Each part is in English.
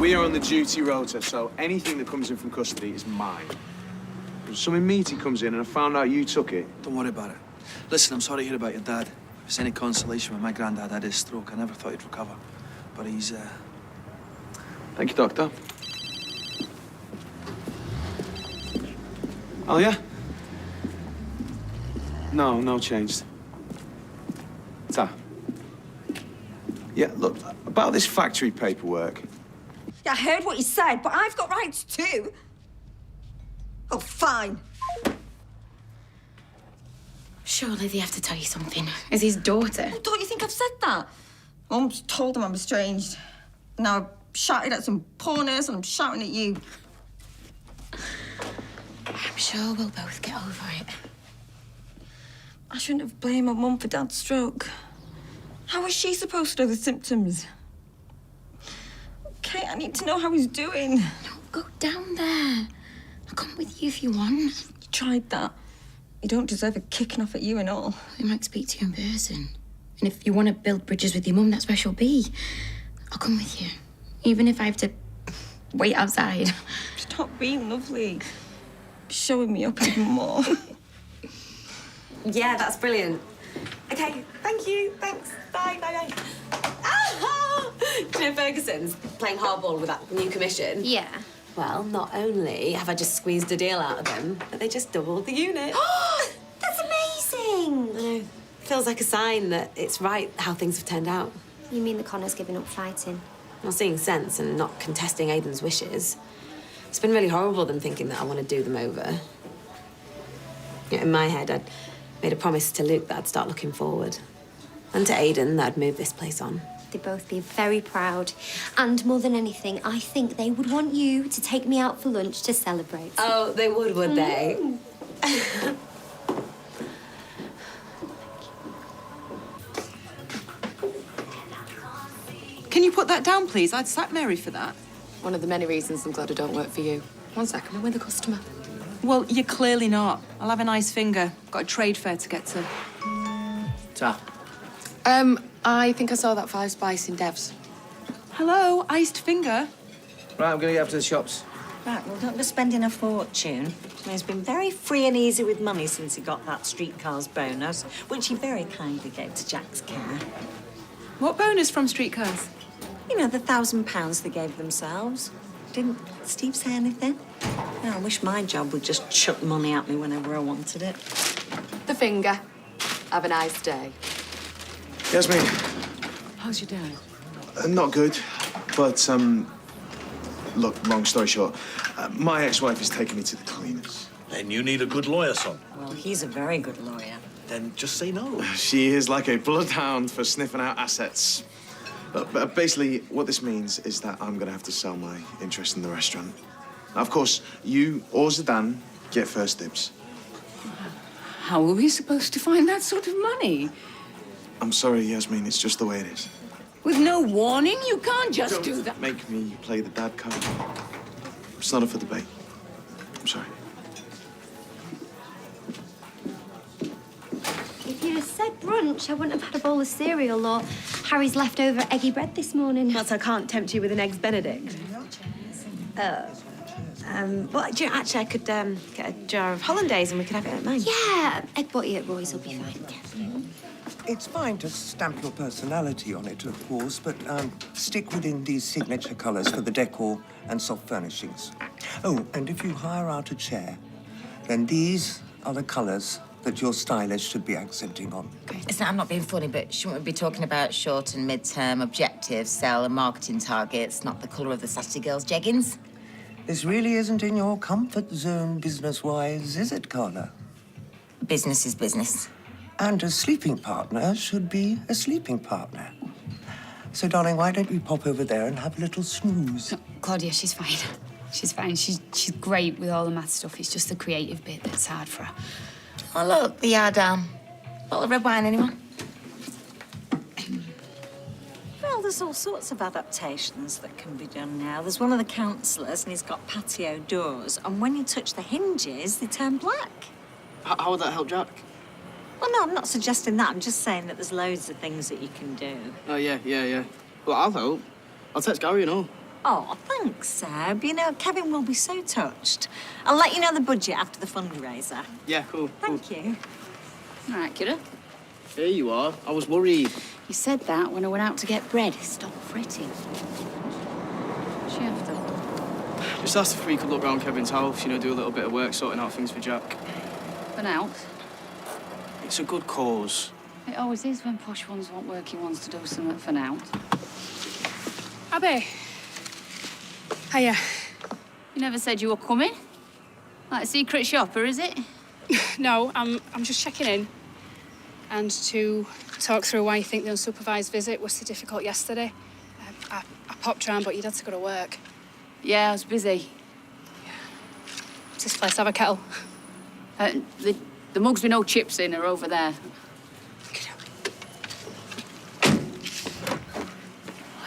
we are on the duty rota, so anything that comes in from custody is mine. If something meaty comes in and I found out you took it... Don't worry about it. Listen, I'm sorry to hear about your dad. If it's any consolation, when my granddad had his stroke, I never thought he'd recover. But he's, Thank you, Doctor. Oh, yeah? No, no changed. Ta. Yeah, look, about this factory paperwork. Yeah, I heard what you said, but I've got rights too. Oh, fine. Surely they have to tell you something. As his daughter. Oh, don't you think I've said that? Mum's told him I'm estranged. Now I've shouted at some pornos and I'm shouting at you. I'm sure we'll both get over it. I shouldn't have blamed my mum for Dad's stroke. How was she supposed to know the symptoms? Kate, I need to know how he's doing. No, go down there. I'll come with you if you want. You tried that. You don't deserve a kicking off at you and all. We might speak to you in person. And if you want to build bridges with your mum, that's where she'll be. I'll come with you. Even if I have to wait outside. Stop being lovely. Showing me up even more. Yeah, that's brilliant. Okay, thank you. Thanks. Bye, bye, bye. Ah! Do you know Ferguson's playing hardball with that new commission? Yeah. Well, not only have I just squeezed a deal out of them, but they just doubled the unit. Oh, that's amazing! I know. Feels like a sign that it's right how things have turned out. You mean the Connors giving up fighting? Well, seeing sense and not contesting Aidan's wishes. It's been really horrible them thinking that I want to do them over. Yeah, in my head, I'd made a promise to Luke that I'd start looking forward. And to Aidan that I'd move this place on. They'd both be very proud. And more than anything, I think they would want you to take me out for lunch to celebrate. Oh, they would they? Can you put that down, please? I'd sack Mary for that. One of the many reasons I'm glad I don't work for you. 1 second, I'm with a customer. Well, you're clearly not. I'll have a nice finger. Got a trade fair to get to. Ta. I think I saw that 5 spice in Dev's. Hello, iced finger. Right, I'm gonna get up to the shops. Right, well, don't be spending a fortune. He's been very free and easy with money since he got that streetcars bonus, which he very kindly gave to Jack's care. What bonus from streetcars? You know, the £1,000 they gave themselves. Didn't Steve say anything? Yeah, I wish my job would just chuck money at me whenever I wanted it. The finger. Have a nice day. Yasmin, How's your dad? not good, but, look, long story short, my ex-wife has taken me to the cleaners. Then you need a good lawyer, son. Well, he's a very good lawyer. Then just say no. She is like a bloodhound for sniffing out assets. But basically, what this means is that I'm gonna have to sell my interest in the restaurant. Now, of course, you or Zidane get first dibs. How are we supposed to find that sort of money? I'm sorry, Yasmin, it's just the way it is. With no warning? You can't just do that. Make me play the dad card. It's not up for debate. I'm sorry. If you'd have said brunch, I wouldn't have had a bowl of cereal or Harry's leftover eggy bread this morning. But I can't tempt you with an Eggs Benedict. Well, do you know, actually, I could get a jar of hollandaise and we could have it at mine. Yeah, egg butty at Roy's will be fine. It's fine to stamp your personality on it, of course, but stick within these signature colours for the decor and soft furnishings. Oh, and if you hire out a chair, then these are the colours that your stylist should be accenting on. Listen, I'm not being funny, but shouldn't we be talking about short and mid-term objectives, sell and marketing targets, not the colour of the Saturday girls' jeggings? This really isn't in your comfort zone business-wise, is it, Carla? Business is business. And a sleeping partner should be a sleeping partner. So, darling, why don't we pop over there and have a little snooze? No, Claudia, she's fine. She's fine. She's great with all the math stuff. It's just the creative bit that's hard for her. Oh, look, the yard down. Bottle of red wine, anyone? Well, there's all sorts of adaptations that can be done now. There's one of the councillors, and he's got patio doors, and when you touch the hinges, they turn black. How would that help Jack? Well, no, I'm not suggesting that. I'm just saying that there's loads of things that you can do. Oh, yeah. Well, I'll help. I'll text Gary and all. Oh, thanks, Seb. You know, Kevin will be so touched. I'll let you know the budget after the fundraiser. Yeah, cool. Thank you. All right, kiddo. Here you are. I was worried. You said that when I went out to get bread. Stop fretting. What's she after? Just asked if we could look round Kevin's house, you know, do a little bit of work sorting out things for Jack. Been out? It's a good cause. It always is when posh ones want working ones to do something for now. Abby. Hiya. You never said you were coming. Like a secret shopper, is it? No, I'm just checking in. And to talk through why you think the unsupervised visit was so difficult yesterday. I popped round, but you'd had to go to work. Yeah, I was busy. Does this place have a kettle? The mugs with no chips in are over there. I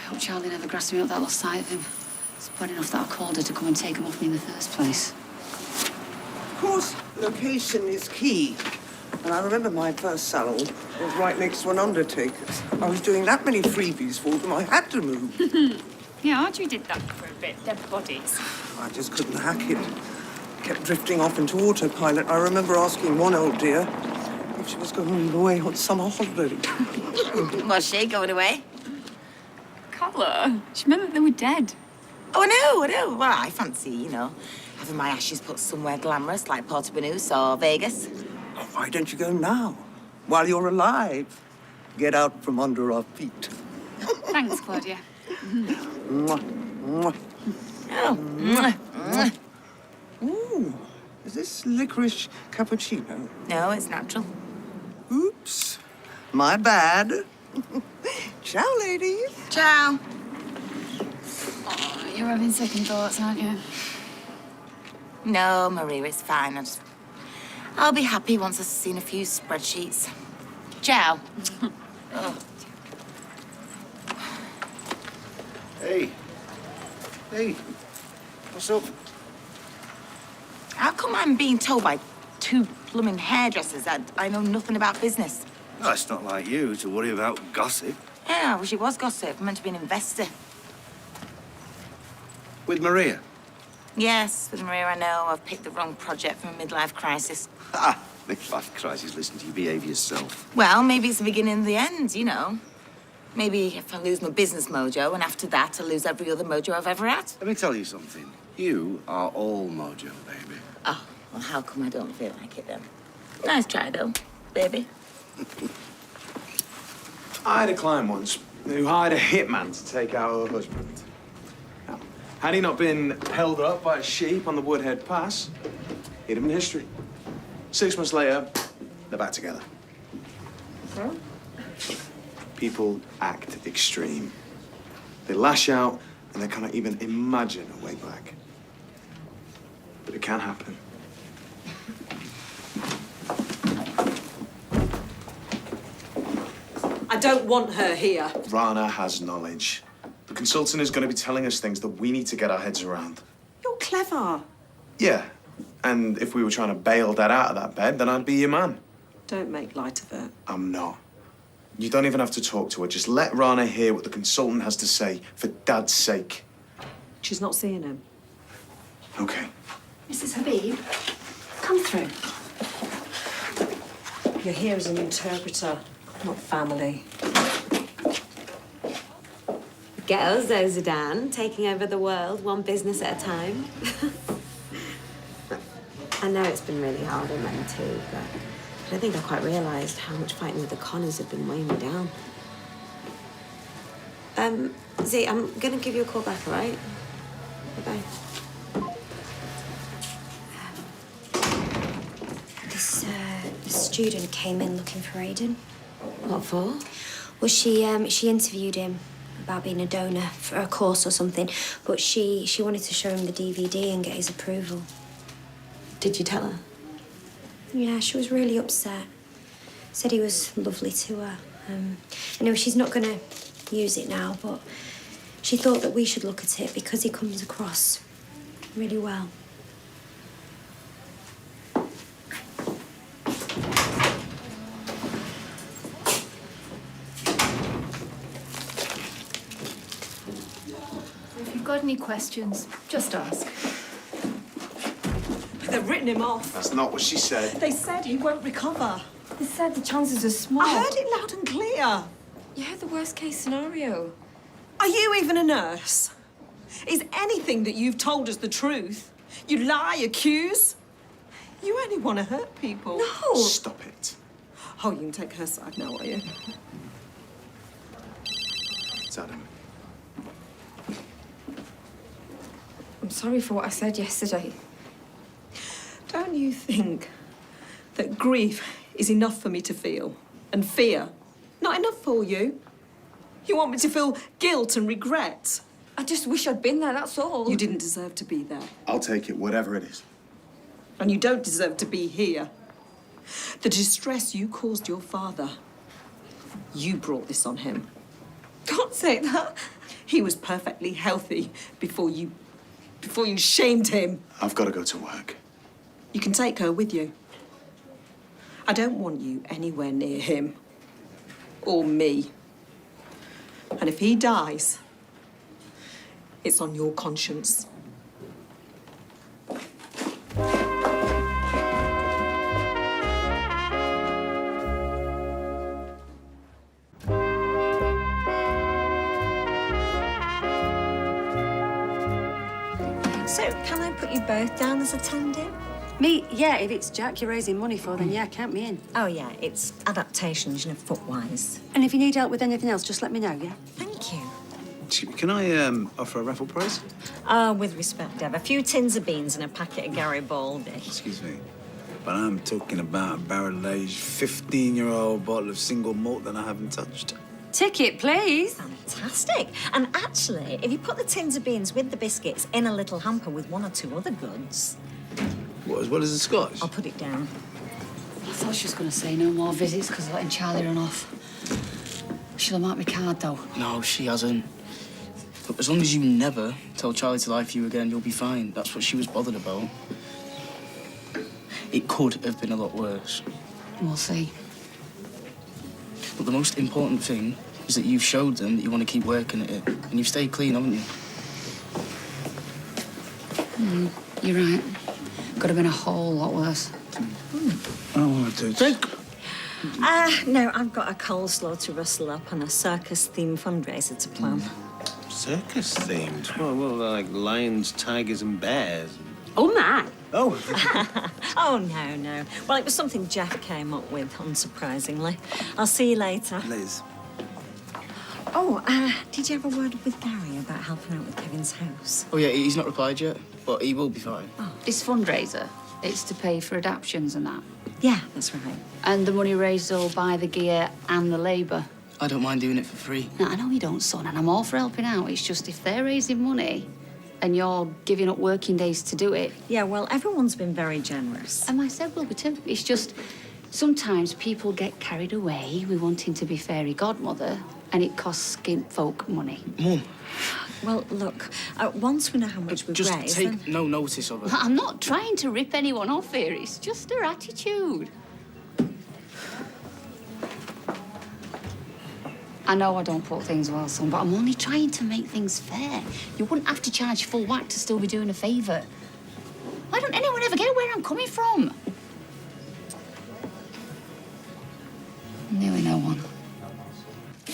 hope Charlie never grasped me up that I lost sight of him. It's bad enough that I called her to come and take him off me in the first place. Of course, location is key. And I remember my first salon was right next to an undertaker's. I was doing that many freebies for them, I had to move. Yeah, Archie did that for a bit, dead bodies. I just couldn't hack it. Kept drifting off into autopilot. I remember asking one old dear if she was going away on summer holiday. Was she going away? Colour. She meant that they were dead. Oh, I know. Well, I fancy, you know, having my ashes put somewhere glamorous like Porto Banús or Vegas. Oh, why don't you go now? While you're alive. Get out from under our feet. Thanks, Claudia. Mwah, mwah. Oh, mwah, mwah. Ooh, is this licorice cappuccino? No, it's natural. Oops, my bad. Ciao, ladies. Ciao. Oh, you're having second thoughts, aren't you? No, Maria, it's fine. I'll be happy once I've seen a few spreadsheets. Ciao. Oh. Hey, what's up? How come I'm being told by two blooming hairdressers that I know nothing about business? No, it's not like you to worry about gossip. Yeah, I wish it was gossip. I'm meant to be an investor. With Maria? Yes, with Maria, I know I've picked the wrong project for a midlife crisis. Ah, midlife crisis. Listen to you behave yourself. Well, maybe it's the beginning of the end, you know. Maybe if I lose my business mojo, and after that, I lose every other mojo I've ever had. Let me tell you something. You are all mojo, baby. Oh, well, how come I don't feel like it then? Nice try, though, baby. I had a client once who hired a hitman to take out her husband. Now, had he not been held up by a sheep on the Woodhead Pass, he'd have been history. 6 months later, they're back together. People act extreme. They lash out and they cannot even imagine a way back. But it can happen. I don't want her here. Rana has knowledge. The consultant is going to be telling us things that we need to get our heads around. You're clever. Yeah. And if we were trying to bail Dad out of that bed, then I'd be your man. Don't make light of it. I'm not. You don't even have to talk to her. Just let Rana hear what the consultant has to say, for Dad's sake. She's not seeing him. Okay. Mrs. Habib, come through. You're here as an interpreter, not family. Get us, though, Zidane, taking over the world one business at a time. I know it's been really hard on them too, but I don't think I quite realised how much fighting with the Connors had been weighing me down. Z, I'm gonna give you a call back, all right? Bye-bye. This student came in looking for Aidan. What for? Well, she interviewed him about being a donor for a course or something, but she wanted to show him the DVD and get his approval. Did you tell her? Yeah, she was really upset. Said he was lovely to her. Anyway, she's not going to use it now, but she thought that we should look at it because he comes across really well. If you've got any questions, just ask. They've written him off. That's not what she said. They said he won't recover. They said the chances are small. I heard it loud and clear. You heard the worst case scenario. Are you even a nurse? Is anything that you've told us the truth? You lie, accuse? You only want to hurt people. No. Stop it. Oh, you can take her side now, are you? It's Adam. I'm sorry for what I said yesterday. Don't you think that grief is enough for me to feel? And fear? Not enough for you? You want me to feel guilt and regret? I just wish I'd been there, that's all. You didn't deserve to be there. I'll take it, whatever it is. And you don't deserve to be here. The distress you caused your father, you brought this on him. Don't say that. He was perfectly healthy before you shamed him. I've got to go to work. You can take her with you. I don't want you anywhere near him. Or me. And if he dies, it's on your conscience. So, can I put you both down as attending? Me? Yeah, if it's Jack you're raising money for, then yeah, count me in. Oh, yeah, it's adaptations, you know, foot-wise. And if you need help with anything else, just let me know, yeah? Thank you. Excuse me, can I offer a raffle prize? With respect, Dev, a few tins of beans and a packet of Garibaldi. Excuse me, but I'm talking about a barrel-aged 15-year-old bottle of single malt that I haven't touched. Ticket, please. Fantastic. And actually, if you put the tins of beans with the biscuits in a little hamper with one or two other goods... What, as well as the scotch? I'll put it down. I thought she was going to say no more visits because of letting Charlie run off. She'll have marked my card, though. No, she hasn't. Look, as long as you never tell Charlie to lie for you again, you'll be fine. That's what she was bothered about. It could have been a lot worse. We'll see. But the most important thing is that you've showed them that you want to keep working at it. And you've stayed clean, haven't you? You're right. Could have been a whole lot worse. I want to drink. No, I've got a coleslaw to rustle up and a circus-themed fundraiser to plan. Circus-themed? Well, like lions, tigers and bears. Oh, my. Oh. Oh, no. Well, it was something Jeff came up with, unsurprisingly. I'll see you later. Liz. Oh, did you have a word with Gary about helping out with Kevin's house? Oh, yeah, he's not replied yet, but he will be fine. This fundraiser, it's to pay for adoptions and that. Yeah, that's right. And the money raised will buy the gear and the labour. I don't mind doing it for free. No, I know you don't, son, and I'm all for helping out. It's just if they're raising money and you're giving up working days to do it... Yeah, well, everyone's been very generous. And I said will be too. It's just sometimes people get carried away with wanting to be fairy godmother and it costs skint folk money. Mum. Well, look, once we know how much we've Just raised... take no notice of it. I'm not trying to rip anyone off here. It's just her attitude. I know I don't put things well, son, but I'm only trying to make things fair. You wouldn't have to charge full whack to still be doing a favour. Why don't anyone ever get where I'm coming from? Nearly no one.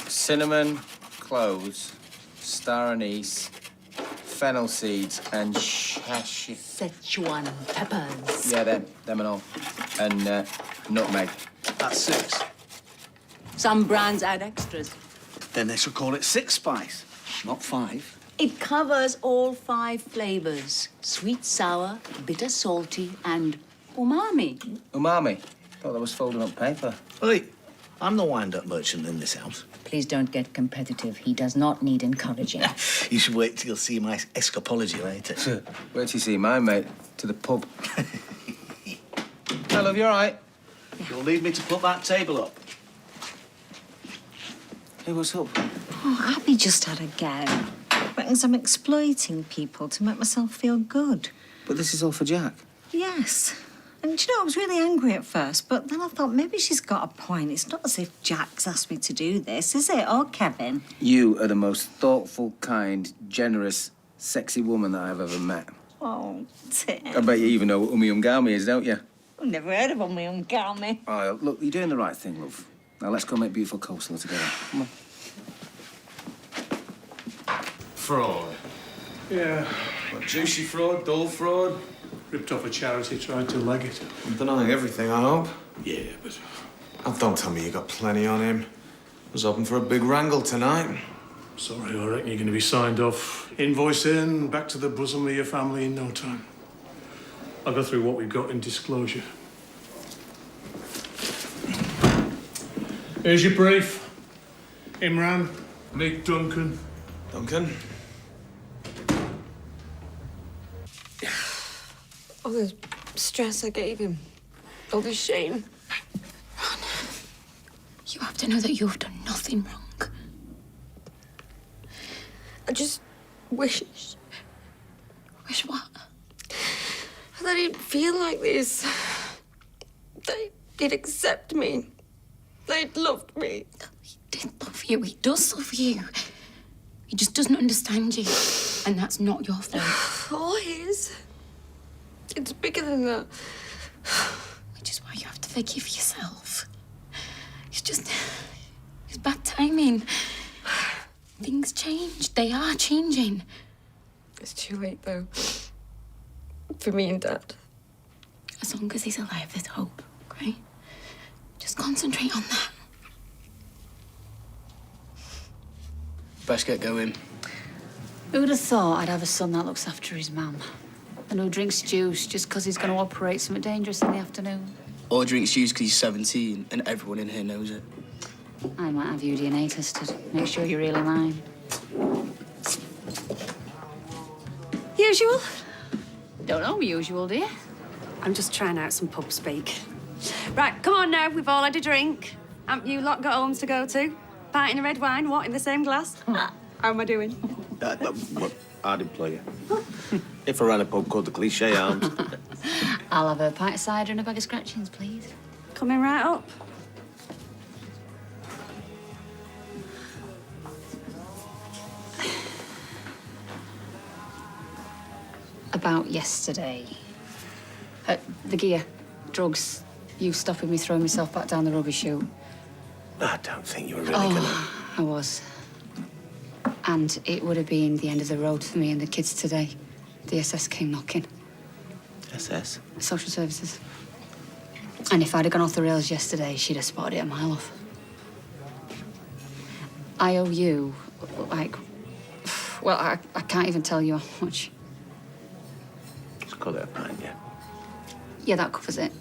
Cinnamon, cloves, star anise, fennel seeds, and Szechuan peppers. yeah, them and all. And nutmeg. That's 6. Some brands add extras. Then they should call it 6 spice, not 5. It covers all 5 flavours. Sweet, sour, bitter, salty, and umami. Umami. Thought that was folding up paper. Hey, I'm the wind-up merchant in this house. Please don't get competitive. He does not need encouraging. You should wait till you see my escapology later. Wait till you see mine, mate. To the pub. Hey, love, you all right? You'll need me to put that table up. Hey, what's up? Oh, Abby just had a go. Reckons I'm exploiting people to make myself feel good. But this is all for Jack. Yes. And, you know, I was really angry at first, but then I thought maybe she's got a point. It's not as if Jack's asked me to do this, is it? Or Kevin? You are the most thoughtful, kind, generous, sexy woman that I've ever met. Oh, Tim. I bet you even know what Umiyungami is, don't you? I've never heard of me Ungami. Oh, look, you're doing the right thing, love. Now let's go make beautiful coleslaw together. Come on. Fraud. Yeah. What, juicy fraud, dull fraud? Ripped off a charity, tried to leg it. I'm denying everything, I hope. Yeah, but... Oh, don't tell me you got plenty on him. I was hoping for a big wrangle tonight. Sorry, I reckon you're going to be signed off. Invoice in, back to the bosom of your family in no time. I'll go through what we've got in disclosure. Here's your brief. Imran, Nick Duncan. Duncan? All the stress I gave him. All the shame. You have to know that you've done nothing wrong. I just wish... Wish what? That he'd feel like this. That he'd accept me. That he'd loved me. He did love you. He does love you. He just doesn't understand you. And that's not your fault. All his. It's bigger than that. Which is why you have to forgive yourself. It's bad timing. Things change. They are changing. It's too late, though. For me and Dad. As long as he's alive, there's hope, okay? Just concentrate on that. Best get going. Who would have thought I'd have a son that looks after his mum? And who drinks juice just because he's going to operate something dangerous in the afternoon? Or drinks juice because he's 17 and everyone in here knows it. I might have you DNA tested. Make sure you're really mine. Usual? Don't know me usual, do you? I'm just trying out some pub speak. Right, come on now. We've all had a drink. Haven't you lot got homes to go to? Pint of red wine, what, in the same glass? How am I doing? What? I'd employ you. If I ran a pub called the Cliché Arms. I'll have a pint of cider and a bag of scratchings, please. Coming right up. About yesterday. The gear, drugs, you stopping me throwing myself back down the rubbish chute. I don't think you were really Oh, I was. And it would have been the end of the road for me and the kids today. The SS came knocking. SS? Social services. And if I'd have gone off the rails yesterday, she'd have spotted it a mile off. I owe you, like... Well, I can't even tell you how much. Let's call it a pint, yeah. Yeah, that covers it.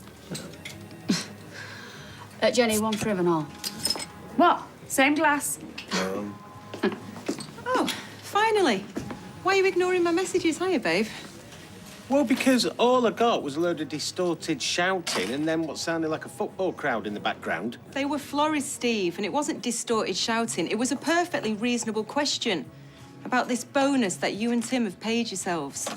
Jenny, one for him and all. What? Same glass? Oh, finally. Why are you ignoring my messages? Hiya, babe. Well, because all I got was a load of distorted shouting and then what sounded like a football crowd in the background. They were florists, Steve, and it wasn't distorted shouting. It was a perfectly reasonable question about this bonus that you and Tim have paid yourselves.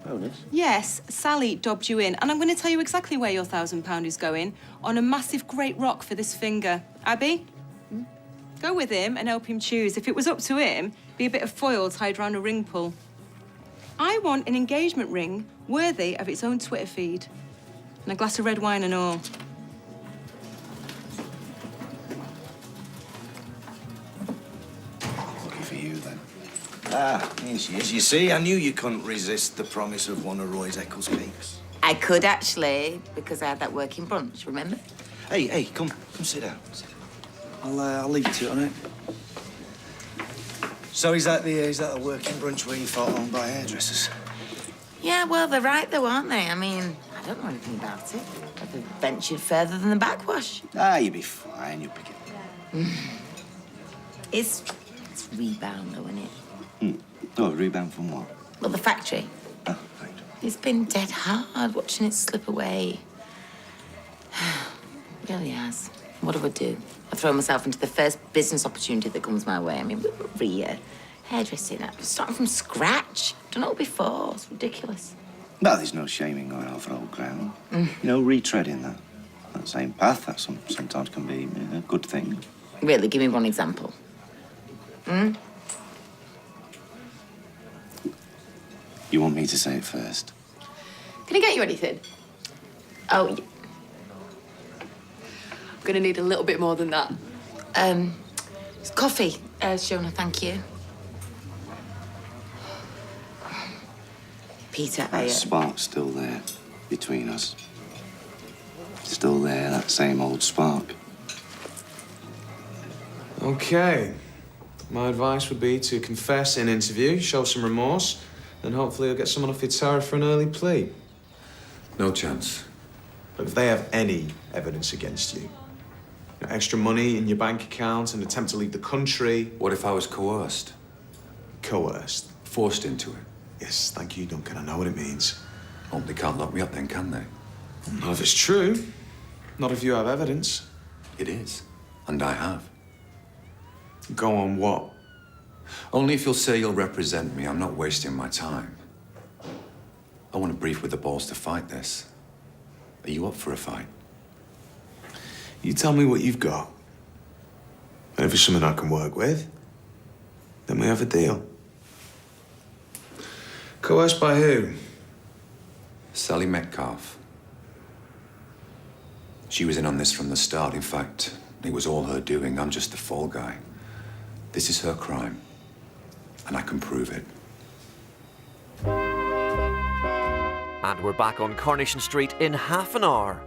Bonus? Yes, Sally dobbed you in, and I'm going to tell you exactly where your £1,000 is going, on a massive great rock for this finger. Abby? Go with him and help him choose. If it was up to him, be a bit of foil tied round a ring pull. I want an engagement ring worthy of its own Twitter feed. And a glass of red wine and all. Lucky for you, then. Ah, here she is. You see, I knew you couldn't resist the promise of one of Roy's Eccles cakes. I could actually, because I had that working brunch, remember? Hey, come sit down. Sit down. I'll leave it to you, all right? So is that the working brunch where you fought on by hairdressers? Yeah, well, they're right, though, aren't they? I mean, I don't know anything about it. I've ventured further than the backwash. Ah, you'll be fine. You'll pick it. It's rebound, though, isn't it? Oh, rebound from what? Well, the factory. Oh, right. It's been dead hard watching it slip away. It really has. What do I do? I throw myself into the first business opportunity that comes my way. I mean, we're hairdressing. I'm starting from scratch. Done it all before. It's ridiculous. No, there's no shame in going over old ground. You know, retreading that same path, that sometimes can be a good thing. Really, give me one example. You want me to say it first? Can I get you anything? Oh, I'm gonna need a little bit more than that. it's coffee, Shona, thank you. Peter, That spark's still there between us. Still there, that same old spark. Okay. My advice would be to confess in interview, show some remorse, and hopefully you'll get someone off your tower for an early plea. No chance. But if they have any evidence against you, extra money in your bank account, an attempt to leave the country... What if I was coerced? Coerced? Forced into it? Yes, thank you, Duncan. I know what it means. Oh, they can't lock me up then, can they? Not if it's true. Not if you have evidence. It is. And I have. Go on what? Only if you'll say you'll represent me. I'm not wasting my time. I want a brief with the balls to fight this. Are you up for a fight? You tell me what you've got. And if it's something I can work with, then we have a deal. Coerced by who? Sally Metcalf. She was in on this from the start. In fact, it was all her doing. I'm just the fall guy. This is her crime, and I can prove it. And we're back on Coronation Street in half an hour.